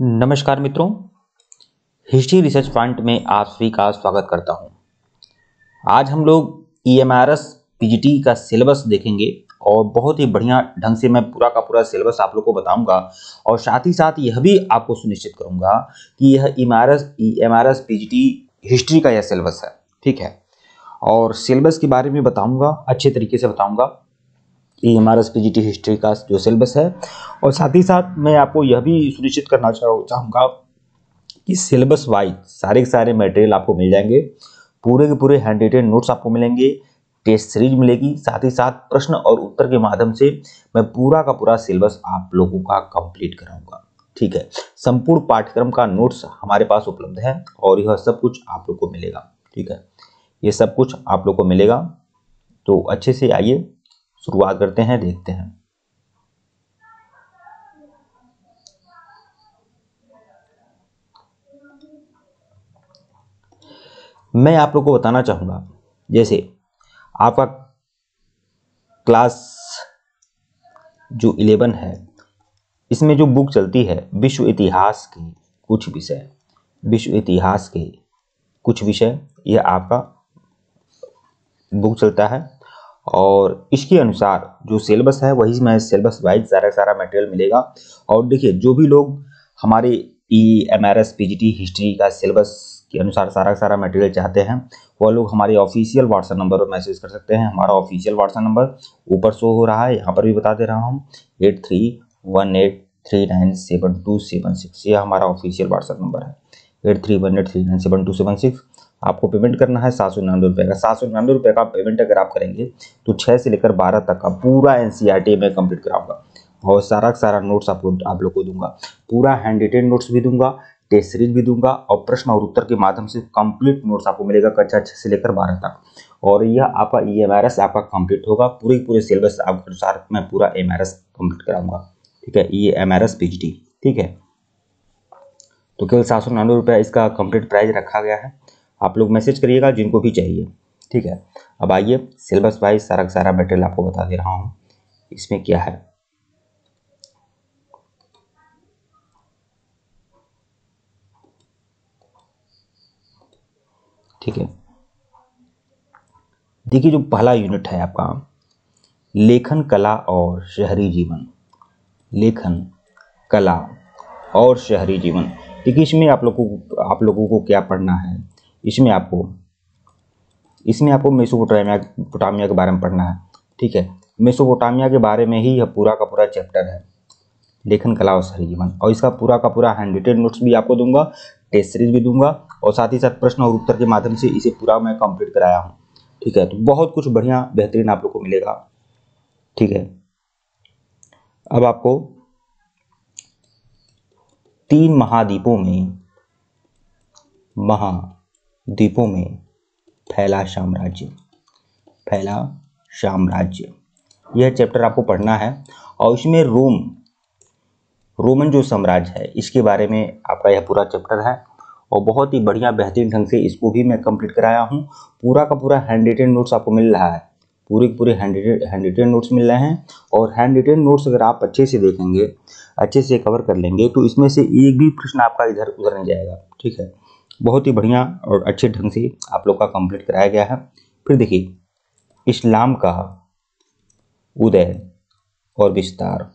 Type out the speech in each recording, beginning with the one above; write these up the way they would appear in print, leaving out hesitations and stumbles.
नमस्कार मित्रों, history research point में आप सभी का स्वागत करता हूं। आज हम लोग ईएमआरएस पीजीटी का सिलेबस देखेंगे और बहुत ही बढ़िया ढंग से मैं पूरा का पूरा सिलेबस आप लोग को बताऊंगा और साथ ही साथ यह भी आपको सुनिश्चित करूंगा कि यह ईएमआरएस पीजीटी हिस्ट्री का यह सिलेबस है। ठीक है, और सिलेबस के बारे में बताऊंगा, अच्छे तरीके से बताऊंगा ईएमआरएस पीजीटी हिस्ट्री का जो सिलेबस है। और साथ ही साथ मैं आपको यह भी सुनिश्चित करना चाहूँगा कि सिलेबस वाइज सारे के सारे मटेरियल आपको मिल जाएंगे, पूरे के पूरे हैंड रिटेन नोट्स आपको मिलेंगे, टेस्ट सीरीज मिलेगी, साथ ही साथ प्रश्न और उत्तर के माध्यम से मैं पूरा का पूरा सिलेबस आप लोगों का कंप्लीट कराऊंगा। ठीक है, संपूर्ण पाठ्यक्रम का नोट्स हमारे पास उपलब्ध है और यह सब कुछ आप लोग को मिलेगा। ठीक है, ये सब कुछ आप लोग को मिलेगा, तो अच्छे से आइए शुरुआत करते हैं, देखते हैं। मैं आप लोग को बताना चाहूंगा, जैसे आपका क्लास जो 11 है, इसमें जो बुक चलती है विश्व इतिहास के कुछ विषय, विश्व इतिहास के कुछ विषय, यह आपका बुक चलता है और इसके अनुसार जो सिलेबस है वही मैं सिलेबस वाइज सारा मटेरियल मिलेगा। और देखिए, जो भी लोग हमारे ईएमआरएस पीजीटी हिस्ट्री का सिलेबस के अनुसार सारा मटेरियल चाहते हैं, वह लोग हमारे ऑफिशियल व्हाट्सएप नंबर पर मैसेज कर सकते हैं। हमारा ऑफिशियल व्हाट्सएप नंबर ऊपर शो हो रहा है, यहाँ पर भी बता दे रहा हूँ, 8318397276। यह हमारा ऑफिशियल व्हाट्सएप नंबर है, 8318397276। आपको पेमेंट करना है 799 रुपये का। 799 रुपये का पेमेंट अगर आप करेंगे तो 6 से लेकर 12 तक का पूरा एनसीईआरटी में कंप्लीट कराऊंगा और सारा नोट्स आप लोग को दूंगा, पूरा हैंड रिटेन नोट्स भी दूंगा, टेस्ट सीरीज भी दूंगा और प्रश्न और उत्तर के माध्यम से कंप्लीट नोट्स आपको मिलेगा कक्षा 6 से लेकर 12 तक। और यह आपका ईएमआरएस आपका कंप्लीट होगा, पूरे सिलेबस आपके अनुसार मैं पूरा एमआरएस कंप्लीट कराऊंगा। ठीक है, ईएमआरएस पीजीटी। ठीक है, तो केवल 799 रुपये इसका कंप्लीट प्राइस रखा गया है। आप लोग मैसेज करिएगा जिनको भी चाहिए। ठीक है, अब आइए सिलेबस वाइज सारा मटेरियल आपको बता दे रहा हूँ इसमें क्या है। ठीक है, देखिए, जो पहला यूनिट है आपका लेखन कला और शहरी जीवन, लेखन कला और शहरी जीवन। देखिए, इसमें आप लोगों को क्या पढ़ना है, इसमें आपको मेसोपोटामिया के बारे में पढ़ना है। ठीक है, मेसोपोटामिया के बारे में ही यह पूरा का पूरा चैप्टर है, लेखन कला और शहरी जीवन। और इसका पूरा का पूरा हैंड रिटेन नोट्स भी आपको दूंगा, टेस्ट सीरीज भी दूंगा और साथ ही साथ प्रश्न और उत्तर के माध्यम से इसे पूरा मैं कंप्लीट कराया हूँ। ठीक है, तो बहुत कुछ बढ़िया बेहतरीन आप लोग को मिलेगा। ठीक है, अब आपको 3 महाद्वीपों में फैला साम्राज्य, यह चैप्टर आपको पढ़ना है। और इसमें रोमन जो साम्राज्य है इसके बारे में आपका यह पूरा चैप्टर है और बहुत ही बढ़िया बेहतरीन ढंग से इसको भी मैं कंप्लीट कराया हूँ। पूरा का पूरा हैंड रिटेन नोट्स आपको मिल रहा है, पूरे हैंड रिटेन नोट्स मिल रहे हैं। और हैंड रिटेन नोट्स अगर आप अच्छे से देखेंगे, अच्छे से कवर कर लेंगे तो इसमें से एक भी प्रश्न आपका इधर उधर नहीं जाएगा। ठीक है, बहुत ही बढ़िया और अच्छे ढंग से आप लोग का कंप्लीट कराया गया है। फिर देखिए, इस्लाम का उदय और विस्तार,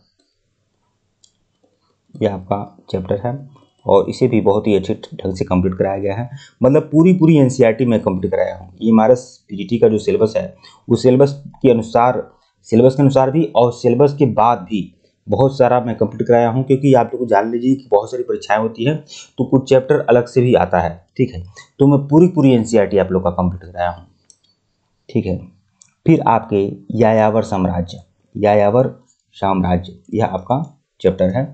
यह आपका चैप्टर है और इसे भी बहुत ही अच्छे ढंग से कंप्लीट कराया गया है। मतलब पूरी एनसीईआरटी में कंप्लीट कराया हूँ। ईएमआरएस पीजीटी का जो सिलेबस है उस सिलेबस के अनुसार भी और सिलेबस के बाद भी बहुत सारा मैं कंप्लीट कराया हूँ, क्योंकि आप लोग को जान लीजिए कि बहुत सारी परीक्षाएं होती हैं तो कुछ चैप्टर अलग से भी आता है। ठीक है, तो मैं पूरी एनसीईआरटी आप लोग का कंप्लीट कराया हूँ। ठीक है, फिर आपके यायावर साम्राज्य, यह आपका चैप्टर है,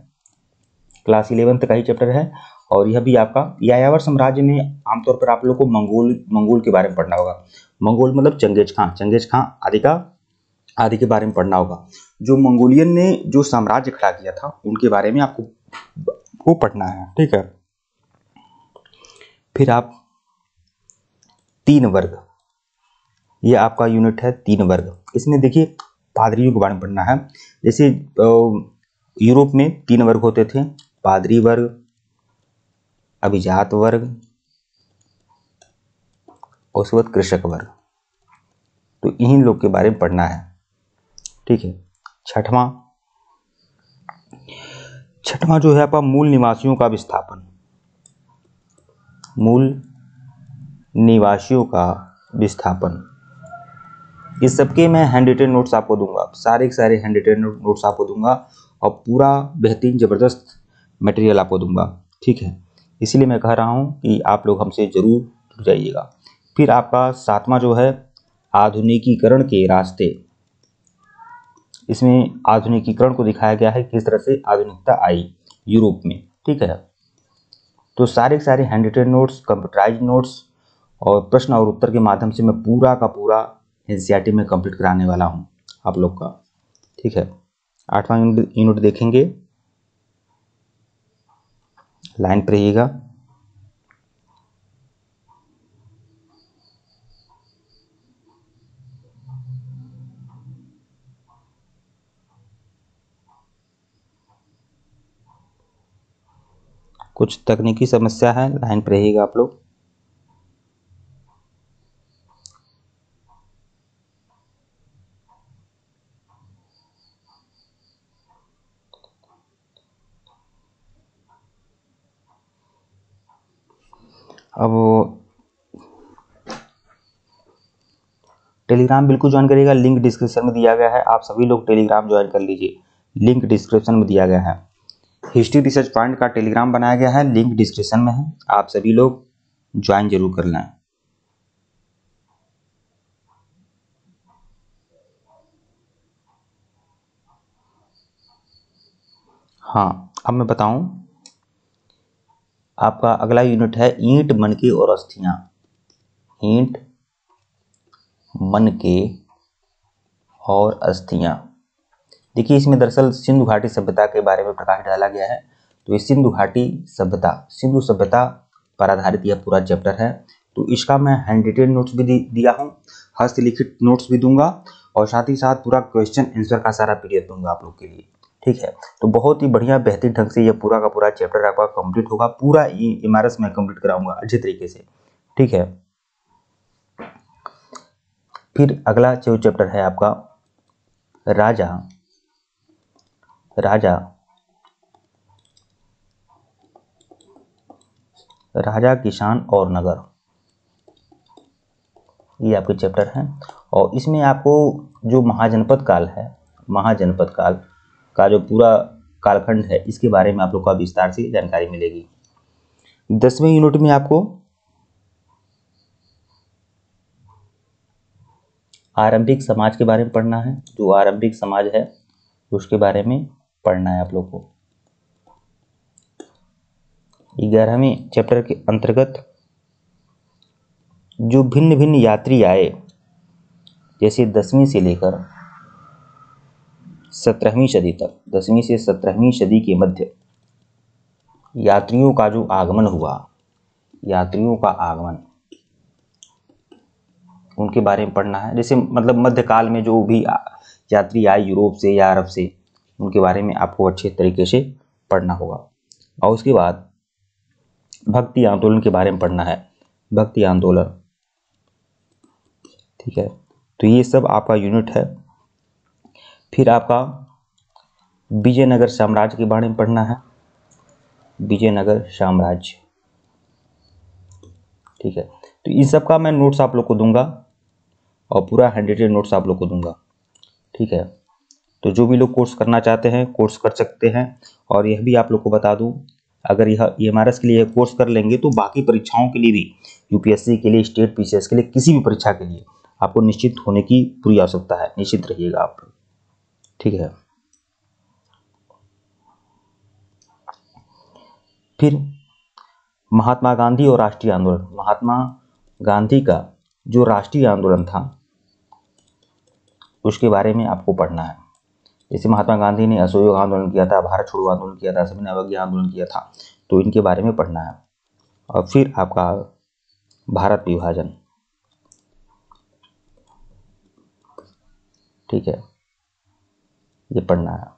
क्लास 11 का ही चैप्टर है। और यह भी आपका यायावर साम्राज्य में आमतौर पर आप लोग को मंगोल के बारे में पढ़ना होगा। मंगोल मतलब चंगेज खां आदि के बारे में पढ़ना होगा। जो मंगोलियन ने जो साम्राज्य खड़ा किया था उनके बारे में आपको वो पढ़ना है। ठीक है, फिर आप 3 वर्ग, यह आपका यूनिट है 3 वर्ग। इसमें देखिए पादरियों के बारे में पढ़ना है। जैसे यूरोप में 3 वर्ग होते थे, पादरी वर्ग, अभिजात वर्ग और उसके बाद कृषक वर्ग। तो इन्हीं लोग के बारे में पढ़ना है। ठीक है। छठवां जो है आपका मूल निवासियों का विस्थापन। मूल निवासियों का विस्थापन, इस सबके मैं हैंड रिटेन नोट्स आपको दूंगा, सारे के सारे हैंड रिटेन नोट्स आपको दूंगा और पूरा बेहतरीन ज़बरदस्त मटेरियल आपको दूंगा। ठीक है, इसीलिए मैं कह रहा हूँ कि आप लोग हमसे ज़रूर जुड़ जाइएगा। फिर आपका सातवां जो है आधुनिकीकरण के रास्ते। इसमें आधुनिकीकरण को दिखाया गया है किस तरह से आधुनिकता आई यूरोप में। ठीक है, तो सारे के सारे handwritten notes, computerise notes और प्रश्न और उत्तर के माध्यम से मैं पूरा का पूरा एनसीईआरटी में कंप्लीट कराने वाला हूं आप लोग का। ठीक है, 8वां यूनिट देखेंगे, लाइन पर रहिएगा। कुछ तकनीकी समस्या है, लाइन पर रहिएगा आप लोग। अब टेलीग्राम बिल्कुल ज्वाइन करिएगा, लिंक डिस्क्रिप्शन में दिया गया है, आप सभी लोग टेलीग्राम ज्वाइन कर लीजिए, लिंक डिस्क्रिप्शन में दिया गया है। हिस्ट्री रिसर्च पॉइंट का टेलीग्राम बनाया गया है, लिंक डिस्क्रिप्शन में है, आप सभी लोग ज्वाइन जरूर कर लें। हाँ, अब मैं बताऊं, आपका अगला यूनिट है ईंट, मनके और अस्थियां। ईंट, मनके और अस्थियां। देखिए, इसमें दरअसल सिंधु घाटी सभ्यता के बारे में प्रकाश डाला गया है। तो ये सिंधु घाटी सभ्यता, सिंधु सभ्यता पर आधारित यह पूरा चैप्टर है। तो इसका मैं हैंड रिटेन नोट्स भी दिया हूँ, हस्तलिखित नोट्स भी दूंगा और साथ ही साथ पूरा क्वेश्चन आंसर का सारा पीडीएफ दूंगा आप लोग के लिए। ठीक है, तो बहुत ही बढ़िया बेहतरीन ढंग से यह पूरा का पूरा चैप्टर आपका कंप्लीट होगा, पूरा इमारत में कंप्लीट कराऊंगा अच्छे तरीके से। ठीक है, फिर अगला जो चैप्टर है आपका राजा, राजा राजा, किसान और नगर, ये आपके चैप्टर हैं। और इसमें आपको जो महाजनपद काल है, महाजनपद काल का जो पूरा कालखंड है, इसके बारे में आप लोग को विस्तार से जानकारी मिलेगी। 10वें यूनिट में आपको आरंभिक समाज के बारे में पढ़ना है। जो आरंभिक समाज है उसके बारे में पढ़ना है आप लोग को। 11वें चैप्टर के अंतर्गत जो भिन्न भिन्न यात्री आए, जैसे 10वीं से लेकर 17वीं सदी तक, 10वीं से 17वीं सदी के मध्य यात्रियों का जो आगमन हुआ, यात्रियों का आगमन, उनके बारे में पढ़ना है। जैसे मतलब मध्यकाल में जो भी यात्री आए यूरोप से या अरब से, उनके बारे में आपको अच्छे तरीके से पढ़ना होगा। और उसके बाद भक्ति आंदोलन के बारे में पढ़ना है, भक्ति आंदोलन। ठीक है, तो ये सब आपका यूनिट है। फिर आपका विजयनगर साम्राज्य के बारे में पढ़ना है, विजयनगर साम्राज्य। ठीक है, तो इन सब का मैं नोट्स आप लोग को दूंगा और पूरा हैंड रिटेन नोट्स आप लोग को दूंगा। ठीक है, तो जो भी लोग कोर्स करना चाहते हैं कोर्स कर सकते हैं। और यह भी आप लोग को बता दूं, अगर यह ईएमआरएस के लिए कोर्स कर लेंगे तो बाकी परीक्षाओं के लिए भी, यूपीएससी के लिए, स्टेट पीसीएस के लिए, किसी भी परीक्षा के लिए आपको निश्चित होने की पूरी आवश्यकता है, निश्चित रहिएगा आप। ठीक है, फिर महात्मा गांधी और राष्ट्रीय आंदोलन। महात्मा गांधी का जो राष्ट्रीय आंदोलन था उसके बारे में आपको पढ़ना है। जैसे महात्मा गांधी ने असहयोग आंदोलन किया था, भारत छोड़ो आंदोलन किया था, सभी ने अवज्ञा आंदोलन किया था, तो इनके बारे में पढ़ना है। और फिर आपका भारत विभाजन। ठीक है, ये पढ़ना है।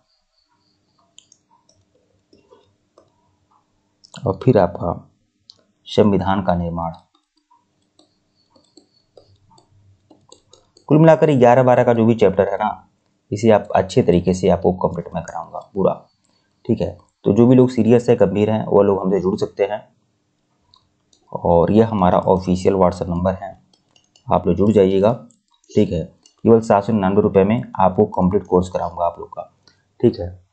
और फिर आपका संविधान का निर्माण। कुल मिलाकर 11-12 का जो भी चैप्टर है ना, इसे आप अच्छे तरीके से आपको कंप्लीट में कराऊंगा पूरा, ठीक है। तो जो भी लोग सीरियस है, गंभीर हैं, वो लोग हमसे जुड़ सकते हैं। और यह हमारा ऑफिशियल व्हाट्सएप नंबर है, आप लोग जुड़ जाइएगा, ठीक है। केवल 799 रुपये में आपको कंप्लीट कोर्स कराऊंगा आप लोग का, ठीक है।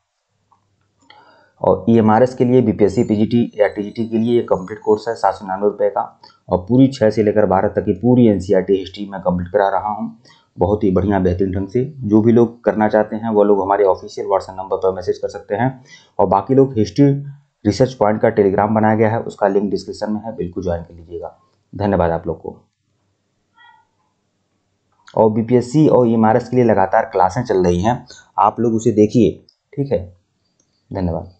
और EMRS के लिए, BPSC PGT या TGT के लिए ये कंप्लीट कोर्स है 799 रुपये का। और पूरी 6 से लेकर 12 तक की पूरी NCERT हिस्ट्री में कंप्लीट करा रहा हूँ, बहुत ही बढ़िया बेहतरीन ढंग से। जो भी लोग करना चाहते हैं वो लोग हमारे ऑफिशियल व्हाट्सएप नंबर पर मैसेज कर सकते हैं। और बाकी लोग हिस्ट्री रिसर्च पॉइंट का टेलीग्राम बनाया गया है, उसका लिंक डिस्क्रिप्शन में है, बिल्कुल ज्वाइन कर लीजिएगा। धन्यवाद आप लोग को। और BPSC और EMRS के लिए लगातार क्लासें चल रही हैं, आप लोग उसे देखिए, ठीक है। धन्यवाद।